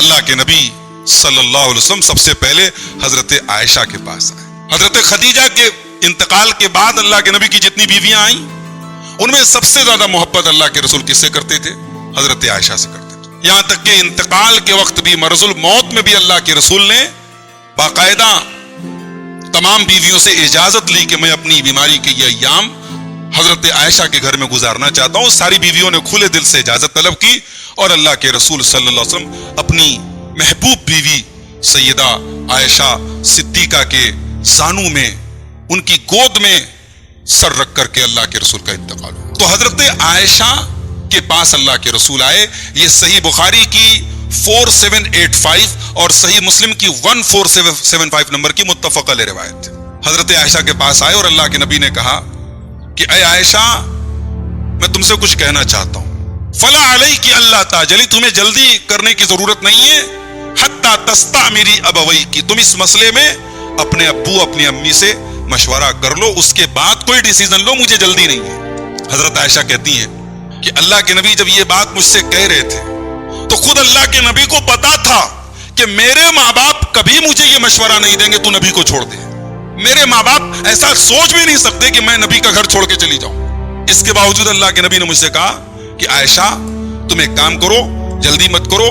اللہ کے نبی صلی اللہ علیہ وسلم سب سے پہلے حضرت عائشہ کے پاس آئے. حضرت خدیجہ کے انتقال کے بعد اللہ کے نبی کی جتنی بیویاں آئیں ان میں سب سے زیادہ محبت اللہ کے رسول کس سے کرتے تھے؟ حضرت عائشہ سے کرتے تھے. یہاں تک کہ انتقال کے وقت بھی مرض الموت میں بھی اللہ کے رسول نے باقاعدہ تمام بیویوں سے اجازت لی کہ میں اپنی بیماری کے یہ ایام حضرت عائشہ کے گھر میں گزارنا چاہتا ہوں. ساری بیویوں نے کھلے دل سے اجازت طلب کی اور اللہ کے رسول صلی اللہ علیہ وسلم اپنی محبوب بیوی سیدہ عائشہ صدیقہ کے زانوں میں ان کی گود میں سر رکھ کر کے اللہ کے رسول کا انتقال ہوا. تو حضرت عائشہ کے پاس اللہ کے رسول آئے. یہ صحیح بخاری کی 4785 اور صحیح مسلم کی 1475 نمبر کی متفق علیہ روایت ہے. حضرت عائشہ کے پاس آئے اور اللہ کے نبی نے کہا کہ اے عائشہ میں تم سے کچھ کہنا چاہتا ہوں. فلا علیک اللہ تعجلی, تمہیں جلدی کرنے کی ضرورت نہیں ہے. حتی تستعمری ابویک, تم اس مسئلے میں اپنے ابو اپنی امی سے مشورہ کر لو, اس کے بعد کوئی ڈیسیژن لو, مجھے جلدی نہیں ہے. حضرت عائشہ کہتی ہیں کہ اللہ کے نبی جب یہ بات مجھ سے کہہ رہے تھے تو خود اللہ کے نبی کو پتا تھا کہ میرے ماں باپ کبھی مجھے یہ مشورہ نہیں دیں گے تو نبی کو چھوڑ دے. میرے ماں باپ ایسا سوچ بھی نہیں سکتے کہ میں نبی کا گھر چھوڑ کے چلی جاؤں. اس کے باوجود اللہ کے نبی نے مجھ سے کہا کہ عائشہ تم ایک کام کرو, جلدی مت کرو,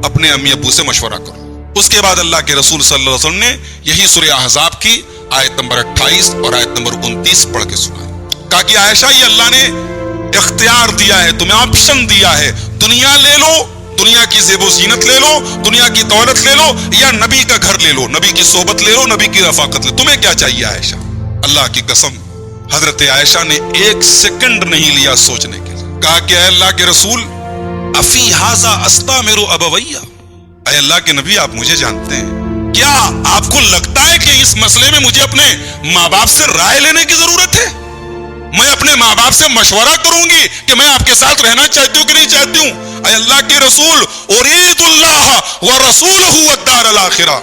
اپنے امی ابو سے مشورہ کرو. اس کے بعد اللہ کے رسول صلی اللہ علیہ وسلم نے یہی سورہ احزاب کی آیت نمبر 28 اور آیت نمبر 29 پڑھ کے سنائی. کہا کہ عائشہ یہ اللہ نے اختیار دیا ہے, تمہیں آپشن دیا ہے, دنیا لے لو, دنیا کی زیب و زینت لے لو, دنیا کی دولت لے لو, یا نبی کا گھر لے لو, نبی کی صحبت لے لو, نبی کی رفاقت لے لو, تمہیں کیا چاہیے عائشہ؟ اللہ کی قسم حضرت عائشہ نے ایک سیکنڈ نہیں لیا سوچنے کے لیے. کہا کہ اے اللہ کے رسول افی ھذا استامر ابویہ, اے اللہ کے نبی آپ مجھے جانتے ہیں, کیا آپ کو لگتا ہے کہ اس مسئلے میں مجھے اپنے ماں باپ سے رائے لینے کی ضرورت ہے؟ میں اپنے ماں باپ سے مشورہ کروں گی کہ میں آپ کے ساتھ رہنا چاہتی ہوں کہ نہیں چاہتی ہوں؟ اے اللہ کے رسول ارید اللہ ورسولہ والدار الاخرہ,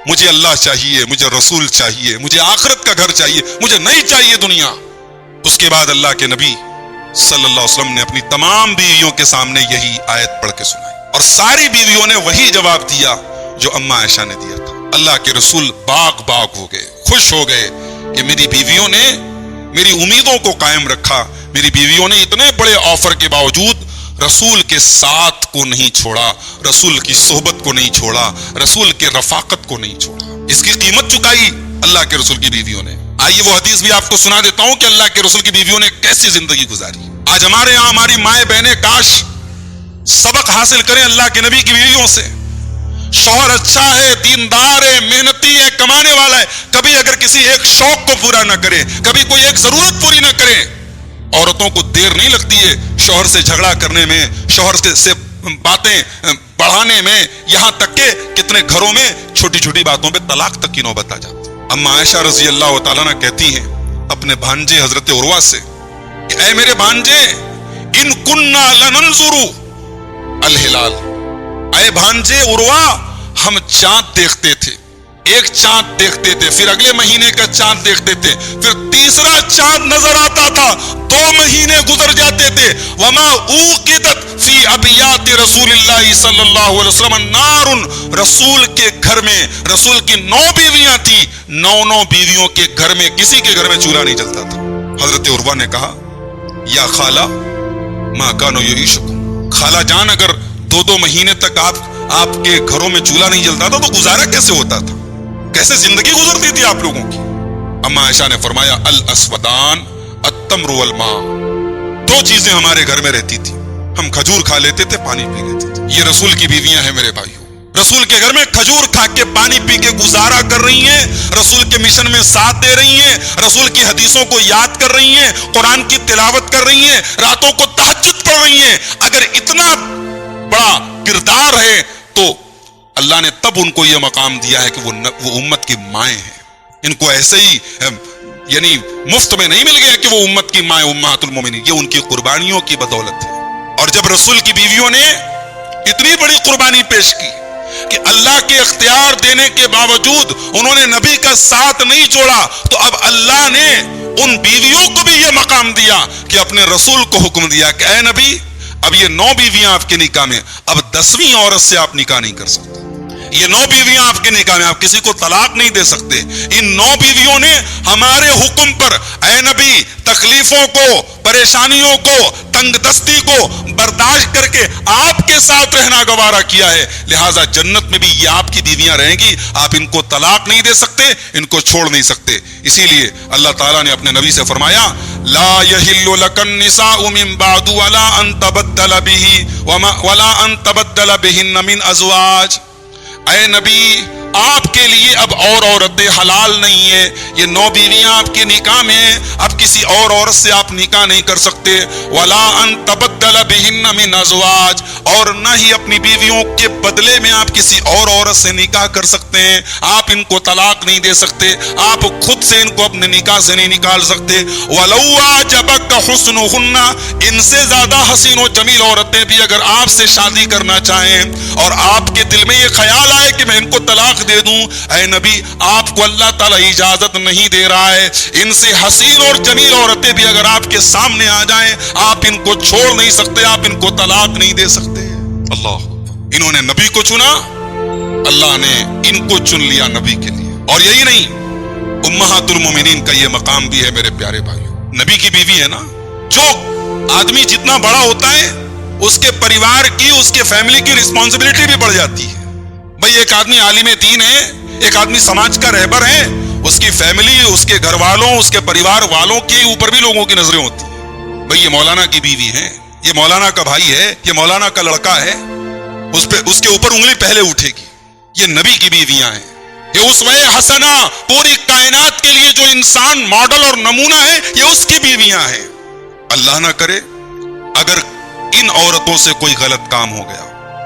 مجھے اللہ چاہیے, مجھے رسول چاہیے, مجھے آخرت کا گھر چاہیے, مجھے نہیں چاہیے دنیا. اس کے بعد اللہ کے نبی صلی اللہ علیہ وسلم نے اپنی تمام بیویوں کے سامنے یہی آیت پڑھ کے سنائی اور ساری بیویوں نے وہی جواب دیا جو اما عائشہ نے دیا تھا. اللہ کے رسول باغ باغ ہو گئے, خوش ہو گئے کہ میری بیویوں نے میری امیدوں کو قائم رکھا, میری بیویوں نے اتنے بڑے آفر کے باوجود رسول کے ساتھ کو نہیں چھوڑا, رسول کی صحبت کو نہیں چھوڑا, رسول کے رفاقت کو نہیں چھوڑا. اس کی قیمت چکائی اللہ کے رسول کی بیویوں نے. آئیے وہ حدیث بھی آپ کو سنا دیتا ہوں کہ اللہ کے رسول کی بیویوں نے کیسی زندگی گزاری. آج ہمارے یہاں ہماری مائیں بہنیں کاش سبق حاصل کریں اللہ کے نبی کی بیویوں سے. شوہر اچھا ہے, دیندار ہے, محنتی ہے, کمانے والا ہے, کبھی اگر کسی ایک شوق کو پورا نہ کرے, کبھی کوئی ایک ضرورت پوری نہ کرے, عورتوں کو دیر نہیں لگتی ہے شوہر سے جھگڑا کرنے میں, شوہر سے باتیں بڑھانے میں, یہاں تک کہ کتنے گھروں میں چھوٹی چھوٹی باتوں پہ طلاق تک کی نوبت آ جاتی. اما عائشہ رضی اللہ تعالیٰ عنہ کہتی ہیں اپنے بھانجے حضرت عروہ سے کہ اے میرے بھانجے ان کننا لننظر الہلال, اے بھانجے عروہ ہم چاند دیکھتے تھے, ایک چاند دیکھتے تھے, پھر اگلے مہینے کا چاند دیکھتے تھے, پھر تیسرا چاند نظر آتا تھا, 2 مہینے گزر جاتے تھے. وما اوقدت فی ابیات رسول اللہ صلی اللہ علیہ وسلم نار, رسول کے گھر میں رسول کی 9 بیویاں تھی, 9 بیویوں کے گھر میں کسی کے گھر میں چولہا نہیں جلتا تھا. حضرت عروہ نے کہا یا خالہ ما کانوا یعیشکم, خالہ جان اگر 2 مہینے تک آپ کے گھروں میں چولہا نہیں جلتا تھا تو گزارا کیسے ہوتا تھا, کیسے زندگی گزرتی تھی آپ لوگوں کی؟ اما عائشہ نے فرمایا الاسودان التمر والماء, 2 چیزیں ہمارے گھر میں رہتی تھی, ہم کھجور کھا لیتے تھے, پانی پی لیتے تھے. یہ رسول کی بیویاں ہیں میرے بھائیوں, رسول کے گھر میں کھجور کھا کے پانی پی کے گزارا کر رہی ہیں, رسول کے مشن میں ساتھ دے رہی ہیں, رسول کی حدیثوں کو یاد کر رہی ہیں, قرآن کی تلاوت کر رہی ہیں, راتوں کو تہجد پڑھ رہی ہیں. اگر اتنا بڑا کردار ہے تو اللہ نے تب ان کو یہ مقام دیا ہے کہ وہ امت کی مائیں ہیں. ان کو ایسے ہی یعنی مفت میں نہیں مل گیا کہ وہ امت کی مائیں امہات المومنین, یہ ان کی قربانیوں کی بدولت ہے. اور جب رسول کی بیویوں نے اتنی بڑی قربانی پیش کی کہ اللہ کے اختیار دینے کے باوجود انہوں نے نبی کا ساتھ نہیں چھوڑا, تو اب اللہ نے ان بیویوں کو بھی یہ مقام دیا کہ اپنے رسول کو حکم دیا کہ اے نبی اب یہ 9 بیویاں آپ کے نکاح میں، اب 10ویں عورت سے آپ نکاح نہیں کر سکتے. یہ 9 بیویاں آپ کے نکاح میں، آپ کسی کو طلاق نہیں دے سکتے. ان 9 بیویوں نے ہمارے حکم پر اے نبی تکلیفوں کو، پریشانیوں کو، تنگ دستی کو برداشت کر کے آپ کے ساتھ رہنا گوارا کیا ہے. لہٰذا جنت میں بھی یہ آپ کی بیویاں رہیں گی. آپ ان کو طلاق نہیں دے سکتے، ان کو چھوڑ نہیں سکتے. اسی لیے اللہ تعالیٰ نے اپنے نبی سے فرمایا لا يحل لك النساء من بعد ولا ان تبدل بهن من ازواج. اے نبی آپ کے لیے اب اور عورتیں حلال نہیں ہیں. یہ 9 بیویاں آپ کے نکاح میں ہیں، اب کسی اور عورت سے آپ نکاح نہیں کر سکتے. ولا ان تبدل بهن من ازواج، اور نہ ہی اپنی بیویوں کے بدلے میں آپ کسی اور عورت سے نکاح کر سکتے ہیں. آپ ان کو طلاق نہیں دے سکتے، آپ خود سے ان کو اپنے نکاح سے نہیں نکال سکتے. ولو اعجبك حسنهن، ان سے زیادہ حسین و جمیل عورتیں بھی اگر آپ سے شادی کرنا چاہیں اور آپ کے دل میں یہ خیال آئے کہ میں ان کو طلاق دے دوں، اے نبی آپ کو اللہ تعالیٰ اجازت نہیں دے رہا ہے. ان سے حسین اور جمیل عورتیں بھی اگر آپ کے سامنے آ جائیں، آپ ان کو چھوڑ نہیں سکتے، آپ ان کو طلاق نہیں دے سکتے. اللہ، انہوں نے نبی کو چنا، اللہ نے ان کو چن لیا نبی کے لیے. اور یہی نہیں، امہات المومنین کا یہ مقام بھی ہے میرے پیارے بھائیوں. نبی کی بیوی ہے نا. جو آدمی جتنا بڑا ہوتا ہے اس کے پریوار کی، اس کے فیملی کی رسپانسبلٹی بھی بڑھ جاتی ہے. بھئی ایک آدمی عالم دین ہے، ایک آدمی سماج کا رہبر ہے، اس کی فیملی، اس کے گھر والوں، اس کے پریوار والوں کے اوپر بھی لوگوں کی نظریں ہوتی ہیں. بھئی یہ مولانا کی بیوی ہے، یہ مولانا کا بھائی ہے، یہ مولانا کا لڑکا ہے، اس کے اوپر انگلی پہلے اٹھے گی. یہ نبی کی بیویاں ہیں. یہ اسوہ حسنہ، پوری کائنات کے لیے جو انسان ماڈل اور نمونہ ہے، یہ اس کی بیویاں ہیں. اللہ نہ کرے اگر ان عورتوں سے کوئی غلط کام ہو گیا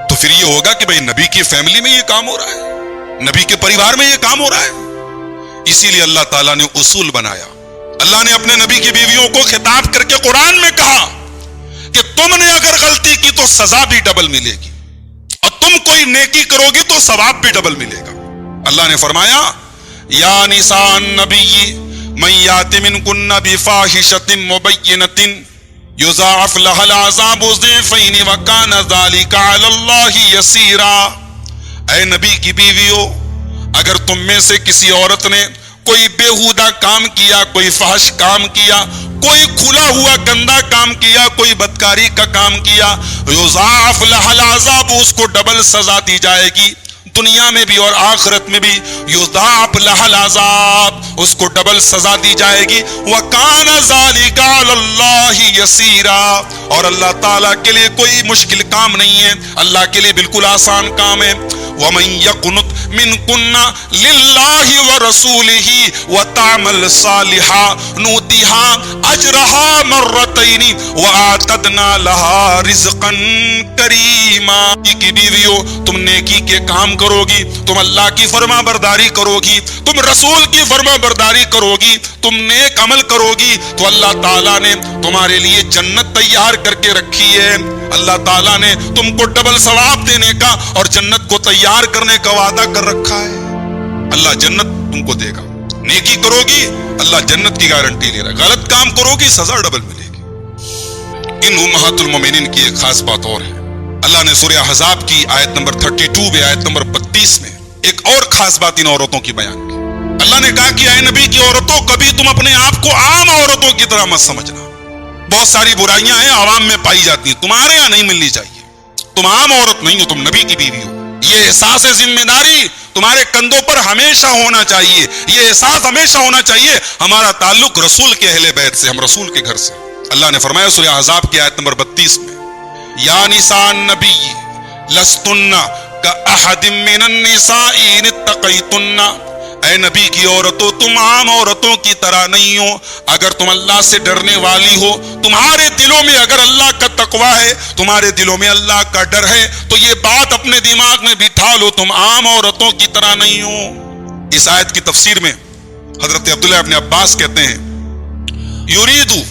تو پھر یہ ہوگا کہ بھئی نبی کی فیملی میں یہ کام ہو رہا ہے، نبی کے پریوار میں یہ کام ہو رہا ہے. اسی لیے اللہ تعالیٰ نے اصول بنایا. اللہ نے اپنے نبی کی بیویوں کو خطاب کر کے قرآن میں کہا کہ تم نے اگر غلطی کی تو سزا بھی ڈبل ملے گی، اور تم کوئی نیکی کرو گی تو ثواب بھی ڈبل ملے گا. اللہ نے فرمایا یا نساء النبی من یات منکن بفاحشۃ مبینۃ یضاعف لها العذاب ضعفین وکان ذلک علی اللہ یسیرا. اے نبی کی بیویوں، اگر تم میں سے کسی عورت نے کوئی بےہودہ کام کیا، کوئی فحش کام کیا، کوئی کھلا ہوا گندا کام کیا، کوئی بدکاری کا کام کیا، یضاعف لها العذاب، اس کو ڈبل سزا دی جائے گی، دنیا میں بھی اور آخرت میں بھی. یضاعف لها العذاب، اس کو ڈبل سزا دی جائے گی. وَكَانَ ذَلِكَ عَلَى اللَّهِ يَسِيرًا، اور اللہ تعالیٰ کے لیے کوئی مشکل کام نہیں ہے، اللہ کے لیے بالکل آسان کام ہے. وَمَن يَقْنُتْ مِنكُنَّ لِلَّهِ وَرَسُولِهِ وَتَعْمَلْ صَالِحًا نُؤْتِهَا أَجْرَهَا مَرَّتَيْنِ وَأَعْتَدْنَا لَهَا رِزْقًا كَرِيمًا. کی بیویوں، تم نیکی کے کام کرو گی، تم اللہ کی فرما برداری کرو گی، تم رسول کی فرما برداری کرو گی، تم نیک عمل کرو گی تو اللہ تعالیٰ نے تمہارے لیے جنت تیار کر کے رکھی ہے. اللہ تعالیٰ نے تم کو ڈبل ثواب دینے کا اور جنت کو تیار کرنے کا وعدہ کر رکھا ہے. اللہ جنت تم کو دے گا. نیکی کرو گی اللہ جنت کی گارنٹی لے رہا ہے، غلط کام کرو گی سزا ڈبل ملے گی. ان امہات المومنین کی ایک خاص بات اور ہے. اللہ نے سورہ احزاب کی آیت نمبر 32 میں، آیت نمبر 32 میں ایک اور خاص بات ان عورتوں کی بیان کی. اللہ نے کہا کہ اے نبی کی عورتوں، کبھی تم اپنے آپ کو عام عورتوں کی طرح مت سمجھنا. بہت ساری برائیاں ہیں عوام میں پائی جاتی ہیں، تمہارے یہاں نہیں ملنی چاہیے. تم عام عورت نہیں ہو، تم نبی کی بیوی ہو. یہ احساس ذمہ داری تمہارے کندھوں پر ہمیشہ ہونا چاہیے. یہ احساس ہمیشہ ہونا چاہیے ہمارا تعلق رسول کے اہل بیت سے، ہم رسول کے گھر سے. اللہ نے فرمایا سورہ احزاب کی آیت نمبر 32 میں یا نساء النبی لستن کاحد من النساء ان اتقیتن. اے نبی کی عورتوں، تم عام عورتوں کی طرح نہیں ہو اگر تم اللہ سے ڈرنے والی ہو. تمہارے دلوں میں اگر اللہ کا تقویٰ ہے، تمہارے دلوں میں اللہ کا ڈر ہے تو یہ بات اپنے دماغ میں بٹھا لو، تم عام عورتوں کی طرح نہیں ہو. اس آیت کی تفسیر میں حضرت عبداللہ ابن عباس کہتے ہیں یریدو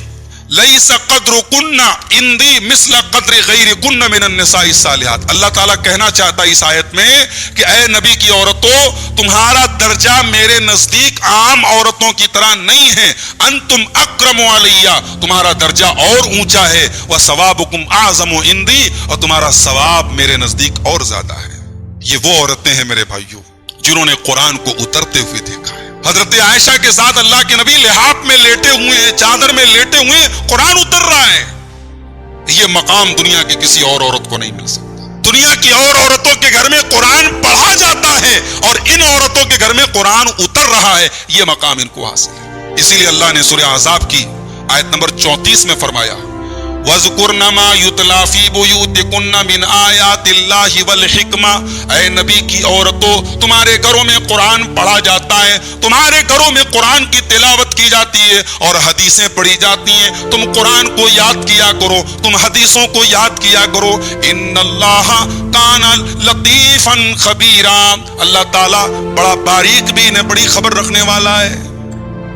لَيْسَ قَدْرُكُنَّ عِنْدِي مِثْلَ قَدْرِ غَيْرِكُنَّ مِنَ النِّسَاءِ الصَّالِحَاتِ۔ اللہ تعالیٰ کہنا چاہتا ہے اس آیت میں کہ اے نبی کی عورتوں، تمہارا درجہ میرے نزدیک عام عورتوں کی طرح نہیں ہے۔ انتم اکرم علیہ، تمہارا درجہ اور اونچا ہے۔ وثوابکم اعظم عندی، اور تمہارا ثواب میرے نزدیک اور زیادہ ہے۔ یہ وہ عورتیں ہیں میرے بھائیوں جنہوں نے قرآن کو اترتے ہوئے دیکھا ہے۔ حضرت عائشہ کے ساتھ اللہ کے نبی لحاف میں لیٹے ہوئے ہیں، چادر میں لیٹے ہوئے ہیں، قرآن اتر رہا ہے۔ یہ مقام دنیا کی کسی اور عورت کو نہیں مل سکتا۔ دنیا کی اور عورتوں کے گھر میں قرآن پڑھا جاتا ہے اور ان عورتوں کے گھر میں قرآن اتر رہا ہے، یہ مقام ان کو حاصل ہے۔ اسی لیے اللہ نے سورہ احزاب کی آیت نمبر 34 میں فرمایا وَذْكُرْنَ مَا يُتْلَى فِي بُيُوتِكُنَّ مِنْ آيَاتِ اللَّهِ وَالْحِكْمَةِ، اے نبی کی عورتوں، تمہارے گھروں میں قرآن پڑھا جاتا ہے، تمہارے گھروں میں قرآن کی تلاوت کی جاتی ہے اور حدیثیں پڑھی جاتی ہیں۔ تم قرآن کو یاد کیا کرو، تم حدیثوں کو یاد کیا کرو۔ إِنَّ اللَّهَ كَانَ لَطِيفًا خَبِيرًا، اللہ تعالیٰ بڑا باریک بھی ہے، بڑی خبر رکھنے والا ہے۔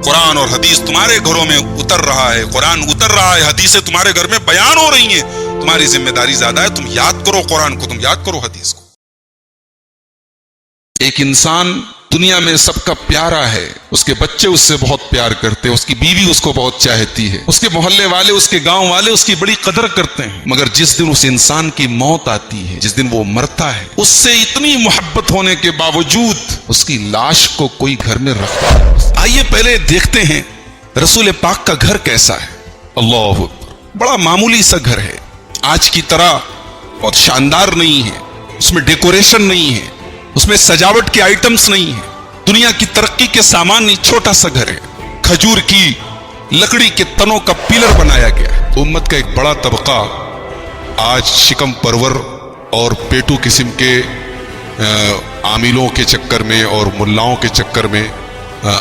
قرآن اور حدیث تمہارے گھروں میں اتر رہا ہے، قرآن اتر رہا ہے، حدیثیں تمہارے گھر میں بیان ہو رہی ہیں، تمہاری ذمہ داری زیادہ ہے، تم یاد کرو قرآن کو، تم یاد کرو حدیث کو۔ ایک انسان دنیا میں سب کا پیارا ہے، اس کے بچے اس سے بہت پیار کرتے ہیں، اس کی بیوی اس کو بہت چاہتی ہے، اس کے محلے والے، اس کے گاؤں والے اس کی بڑی قدر کرتے ہیں، مگر جس دن اس انسان کی موت آتی ہے، جس دن وہ مرتا ہے، اس سے اتنی محبت ہونے کے باوجود اس کی لاش کو کوئی گھر میں رکھتا ہے۔ آئیے پہلے دیکھتے ہیں رسول پاک کا گھر کیسا ہے۔ اللہ اکبر، بڑا معمولی سا گھر ہے، آج کی طرح بہت شاندار نہیں ہے، اس میں ڈیکوریشن نہیں ہے، اس میں سجاوٹ کے آئٹمز نہیں ہیں، دنیا کی ترقی کے سامان نہیں، چھوٹا سا گھر ہے، کھجور کی لکڑی کے تنوں کا پلر بنایا گیا ہے۔ امت کا ایک بڑا طبقہ آج شکم پرور اور پیٹو قسم کے عاملوں کے چکر میں اور ملاؤں کے چکر میں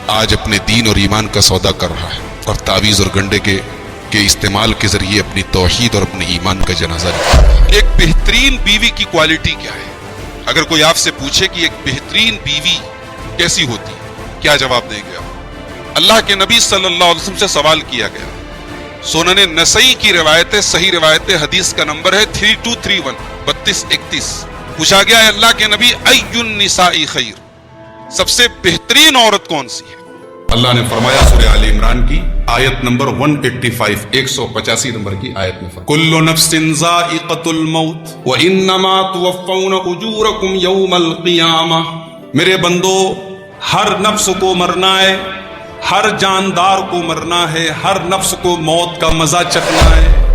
آج اپنے دین اور ایمان کا سودا کر رہا ہے اور تعویذ اور گنڈے کے استعمال کے ذریعے اپنی توحید اور اپنے ایمان کا جنازہ نکال رہا ہے۔ ایک بہترین بیوی کی کوالٹی کیا ہے؟ اگر کوئی آپ سے پوچھے کہ ایک بہترین بیوی کیسی ہوتی ہے، کیا جواب دیں گے آپ؟ اللہ کے نبی صلی اللہ علیہ وسلم سے سوال کیا گیا، سنن نسائی کی روایت ہے، صحیح روایت ہے، حدیث کا نمبر ہے 3231 3231۔ پوچھا گیا ہے اللہ کے نبی ای النساء خیر، سب سے بہترین عورت کون سی ہے؟ اللہ نے فرمایا سورہ آل عمران کی آیت نمبر 185 185 نمبر کی آیت میں فرمایا کل نفس ذائقۃ الموت وانما توفون اجورکم یوم القیامہ، میرے بندو ہر نفس کو مرنا ہے، ہر جاندار کو مرنا ہے، ہر نفس کو موت کا مزہ چکھنا ہے،